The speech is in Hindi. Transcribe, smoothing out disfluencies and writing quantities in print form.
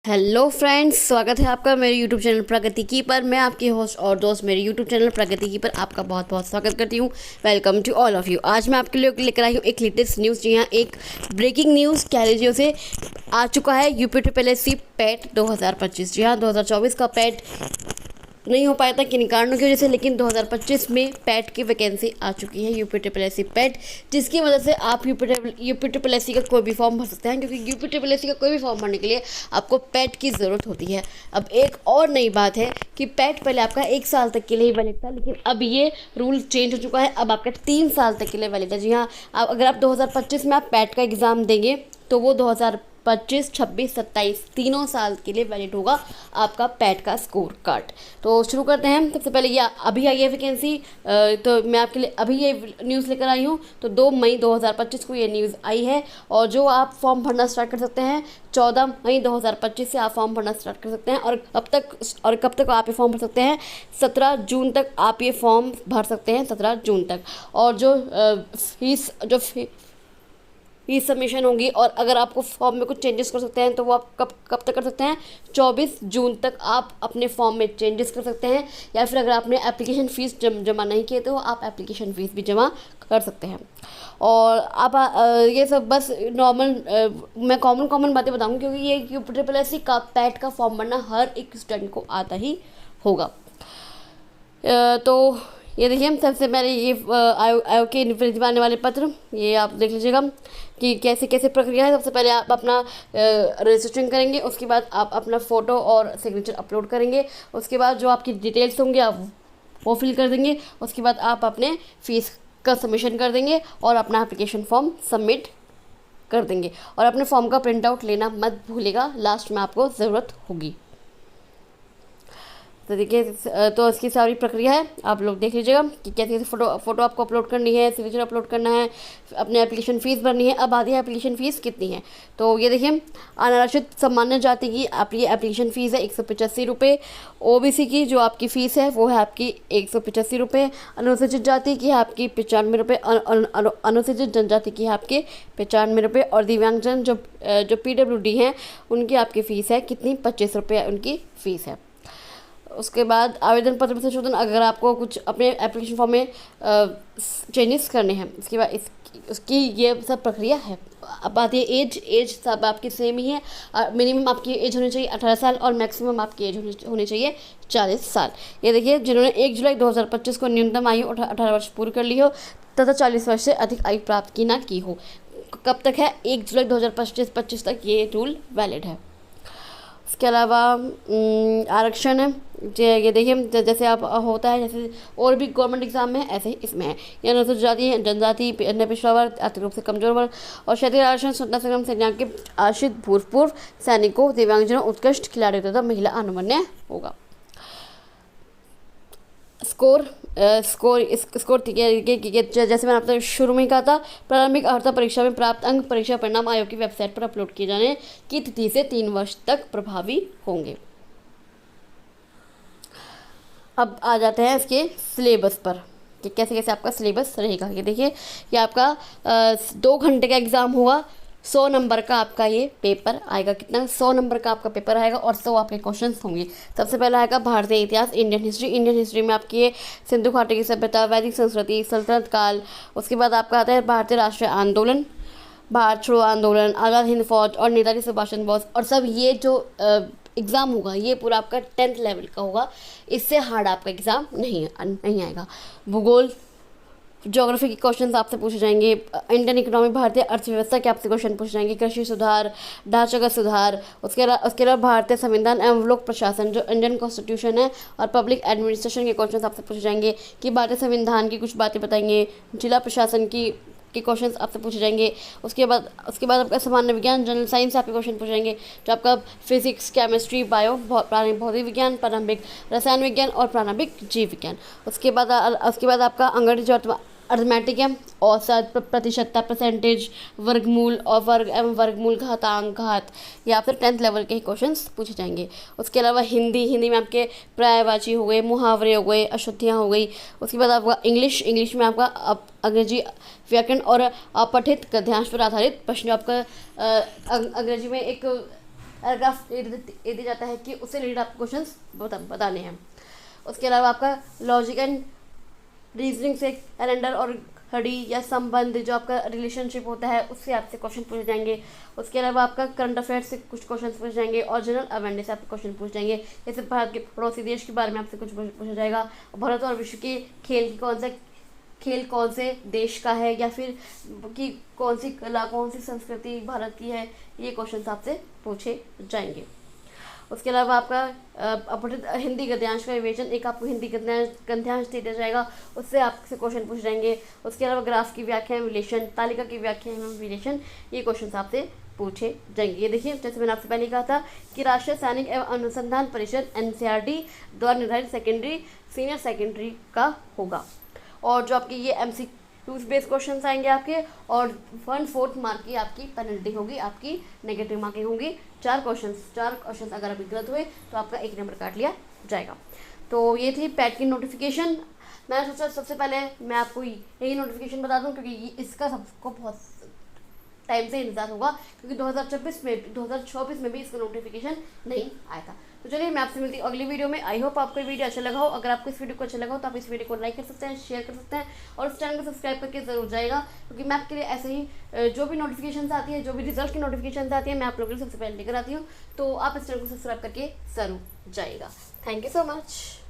हेलो फ्रेंड्स, स्वागत है आपका मेरे यूट्यूब चैनल प्रगति की पर। मैं आपकी होस्ट और दोस्त मेरे यूट्यूब चैनल प्रगति की पर आपका बहुत बहुत स्वागत करती हूँ। Welcome to all of you. आज मैं आपके लिए लेकर आई हूँ एक लेटेस्ट न्यूज़। जी हाँ, एक ब्रेकिंग न्यूज़ कह लीजिए उसे। आ चुका है यूपीपीएससी पैट 2025। जी हाँ, 2024 का पैट नहीं हो पाया था किन कारणों की वजह से, लेकिन 2025 में पैट की वैकेंसी आ चुकी है यूपीपीएससी पैट, जिसकी वजह से आप यूपीपीएससी का कोई भी फॉर्म भर सकते हैं, क्योंकि यूपीपीएससी का कोई भी फॉर्म भरने के लिए आपको पैट की ज़रूरत होती है। अब एक और नई बात है कि पैट पहले आपका 1 साल तक के लिए ही वैलिड था, लेकिन अब ये रूल चेंज हो चुका है। अब आपका 3 साल तक के लिए वैलिड है। जी हाँ, अगर आप 2025 में आप पैट का एग्ज़ाम देंगे तो वो 2025, 26, 27 तीनों साल के लिए वैलिड होगा आपका पैट का स्कोर कार्ड। तो शुरू करते हैं। सबसे पहले ये अभी आई है वैकेंसी, तो मैं आपके लिए अभी ये न्यूज़ लेकर आई हूँ। तो 2 मई 2025 को ये न्यूज़ आई है, और जो आप फॉर्म भरना स्टार्ट कर सकते हैं 14 मई 2025 से आप फॉर्म भरना स्टार्ट कर सकते हैं। और कब तक आप ये फॉर्म भर सकते हैं? 17 जून तक आप ये फॉर्म भर सकते हैं, 17 जून तक। और जो फीस सबमिशन होगी, और अगर आपको फॉर्म में कुछ चेंजेस कर सकते हैं तो वो आप कब तक कर सकते हैं? 24 जून तक आप अपने फॉर्म में चेंजेस कर सकते हैं। या फिर अगर आपने एप्लीकेशन फ़ीस जमा नहीं किए तो आप एप्लीकेशन फ़ीस भी जमा कर सकते हैं। और आप ये सब बस नॉर्मल मैं कॉमन बातें बताऊँगी, क्योंकि ये यूपीपीएससी का पैट का फॉर्म भरना हर एक स्टूडेंट को आता ही होगा। तो ये देखिए, सबसे पहले ये आयोग के निवृत्ति आने वाले पत्र, ये आप देख लीजिएगा कि कैसे कैसे प्रक्रिया है। सबसे पहले आप अपना रजिस्ट्रेशन करेंगे, उसके बाद आप अपना फ़ोटो और सिग्नेचर अपलोड करेंगे। उसके बाद जो आपकी डिटेल्स होंगे आप वो फिल कर देंगे। उसके बाद आप अपने फ़ीस का सबमिशन कर देंगे और अपना एप्लीकेशन फॉर्म सबमिट कर देंगे। और अपने फॉर्म का प्रिंट आउट लेना मत भूलिएगा, लास्ट में आपको ज़रूरत होगी। तो देखिए, तो इसकी सारी प्रक्रिया है, आप लोग देख लीजिएगा कि कैसे कैसे फ़ोटो आपको अपलोड करनी है, सिग्नेचर अपलोड करना है, अपने एप्लीकेशन फ़ीस भरनी है। अब आती है एप्लीकेशन फ़ीस कितनी है। तो ये देखिए, अनारक्षित सामान्य जाति की आपकी एप्लीकेशन फ़ीस है 185 रुपये। ओबीसी की जो आपकी फ़ीस है वो है आपकी 185 रुपये। अनुसूचित जाति की है आपकी 95 रुपये। अनुसूचित जनजाति की है आपके 95 रुपये। और दिव्यांगजन जो PWD हैं उनकी आपकी फ़ीस है कितनी? 25 रुपये उनकी फ़ीस है। उसके बाद आवेदन पत्र में संशोधन, अगर आपको कुछ अपने एप्लीकेशन फॉर्म में चेंजेस करने हैं, उसके बाद उसकी ये सब प्रक्रिया है। अब आती है एज सब आपकी सेम ही है। मिनिमम आपकी एज होनी चाहिए 18 साल और मैक्सिमम आपकी एज होनी चाहिए 40 साल। ये देखिए, जिन्होंने 1 जुलाई 2025 को न्यूनतम आयु 18 वर्ष पूरी कर ली हो तथा 40 वर्ष से अधिक आयु प्राप्त की ना की हो। कब तक है? 1 जुलाई 2025 तक ये रूल वैलिड है। इसके अलावा आरक्षण है, ये देखिए जैसे आप होता है, जैसे और भी गवर्नमेंट एग्जाम में ऐसे ही इसमें है। ये अनुसूचित जाति, जनजाति, अन्य पिछड़ा वर्ग, आर्थिक रूप से कमजोर वर्ग और क्षेत्रीय आरक्षण स्वतंत्रता संग्राम सेना के आश्रित भूतपूर्व सैनिकों, दिव्यांगजनों, उत्कृष्ट खिलाड़ियों तथा महिला अनुमन्य होगा। स्कोर जैसे मैंने आपसे शुरू में ही कहा था, प्रारंभिक अर्हता परीक्षा में प्राप्त अंक परीक्षा परिणाम आयोग की वेबसाइट पर अपलोड किए जाने की तिथि से 3 वर्ष तक प्रभावी होंगे। अब आ जाते हैं इसके सिलेबस पर कि कैसे कैसे आपका सिलेबस रहेगा। ये देखिए, ये आपका 2 घंटे का एग्ज़ाम होगा। 100 नंबर का आपका ये पेपर आएगा। कितना? 100 नंबर का आपका पेपर आएगा और 100 आपके क्वेश्चंस होंगे। सबसे पहला आएगा भारतीय इतिहास, इंडियन हिस्ट्री। इंडियन हिस्ट्री में आपकी ये सिंधु घाटी की सभ्यता, वैदिक संस्कृति, सल्तनत काल। उसके बाद आपका आता है भारतीय राष्ट्रीय आंदोलन, भारत छोड़ो आंदोलन, आज़ाद हिंद फौज और नेताजी सुभाष चंद्र बोस। और सब ये जो एग्ज़ाम होगा ये पूरा आपका 10th लेवल का होगा। इससे हार्ड आपका एग्ज़ाम नहीं आएगा। भूगोल, ज्योग्राफी के क्वेश्चन आपसे पूछे जाएंगे। इंडियन इकोनॉमी, भारतीय अर्थव्यवस्था के आपसे क्वेश्चन पूछे जाएंगे। कृषि सुधार, ढांचागत सुधार, उसके अलावा भारतीय संविधान एवं लोक प्रशासन जो इंडियन कॉन्स्टिट्यूशन है और पब्लिक एडमिनिस्ट्रेशन के क्वेश्चन आपसे पूछे जाएंगे कि भारतीय संविधान की कुछ बातें बताएंगे। जिला प्रशासन के क्वेश्चंस आपसे पूछे जाएंगे। उसके बाद आपका सामान्य विज्ञान, जनरल साइंस से आपके क्वेश्चन पूछे जाएंगे, जो आपका फिजिक्स, केमिस्ट्री, बायो, प्रारंभिक भौतिक विज्ञान, प्रारंभिक रसायन विज्ञान और प्रारंभिक जीव विज्ञान। उसके बाद आपका अंग्रेजी और अर्थमेटिक है, औसत, प्रतिशतता, परसेंटेज, वर्गमूल और वर्ग एवं वर्गमूल, घातांक, घात, या फिर 10th लेवल के ही क्वेश्चंस पूछे जाएंगे। उसके अलावा हिंदी में आपके पर्यायवाची हो गए, मुहावरे हो गए, अशुद्धियाँ हो गई। उसके बाद आपका इंग्लिश में आपका अंग्रेजी व्याकरण और अपठित गद्यांश पर आधारित प्रश्न। आपका अंग्रेजी में एक पैराग्राफ ये दिया जाता है कि उससे रिलेटेड आपको क्वेश्चन बताने हैं। उसके अलावा आपका लॉजिक एंड रीजनिंग से कैलेंडर और घड़ी या संबंध जो आपका रिलेशनशिप होता है उससे आपसे क्वेश्चन पूछे जाएंगे। उसके अलावा आपका करंट अफेयर्स से कुछ क्वेश्चन पूछे जाएंगे और जनरल अवेयरनेस से आपसे क्वेश्चन पूछ जाएंगे। जैसे भारत के पड़ोसी देश के बारे में आपसे कुछ पूछा जाएगा, भारत और विश्व के खेल कौन से देश का है, या फिर कि कौन सी कला कौन सी संस्कृति भारत की है, ये क्वेश्चन आपसे पूछे जाएंगे। उसके अलावा आपका अपठित हिंदी गद्यांश का विवेचन, एक आपको हिंदी गद्यांश दे दिया जाएगा, उससे आपसे क्वेश्चन पूछ जाएंगे। उसके अलावा ग्राफ की व्याख्या एवं विश्लेषण, तालिका की व्याख्या एवं विश्लेषण, ये क्वेश्चन आपसे पूछे जाएंगे। ये देखिए जैसे मैंने आपसे पहले कहा था कि राष्ट्रीय सैनिक एवं अनुसंधान परिषद NCERT द्वारा निर्धारित सेकेंडरी सीनियर सेकेंडरी का होगा। और जो आपके ये MCQ बेस्ड क्वेश्चन आएंगे आपके, और 1/4 मार्क की आपकी पेनल्टी होगी, आपकी नेगेटिव मार्किंग होगी। 4 क्वेश्चन अगर आपके गलत हुए तो आपका 1 नंबर काट लिया जाएगा। तो ये थी पैट की नोटिफिकेशन। मैंने सोचा सबसे पहले मैं आपको यही नोटिफिकेशन बता दूं, क्योंकि इसका सबको बहुत टाइम से इंतजार होगा, क्योंकि 2024 में भी इसका नोटिफिकेशन नहीं आया था। तो चलिए मैं आपसे मिलती हूँ अगली वीडियो में। आई होप आपको ये वीडियो अच्छा लगा हो। अगर आपको इस वीडियो को अच्छा लगा हो तो आप इस वीडियो को लाइक कर सकते हैं, शेयर कर सकते हैं, और इस चैनल को सब्सक्राइब करके जरूर जाएगा, क्योंकि मैं आपके लिए ऐसे ही जो भी नोटिफिकेशन आती है, जो भी रिजल्ट की नोटिफिकेशन आती है, मैं आप लोगों के सबसे पहले लेकर आती हूँ। तो आप इस चैनल को सब्सक्राइब करके जरूर जाइएगा। Thank you so much.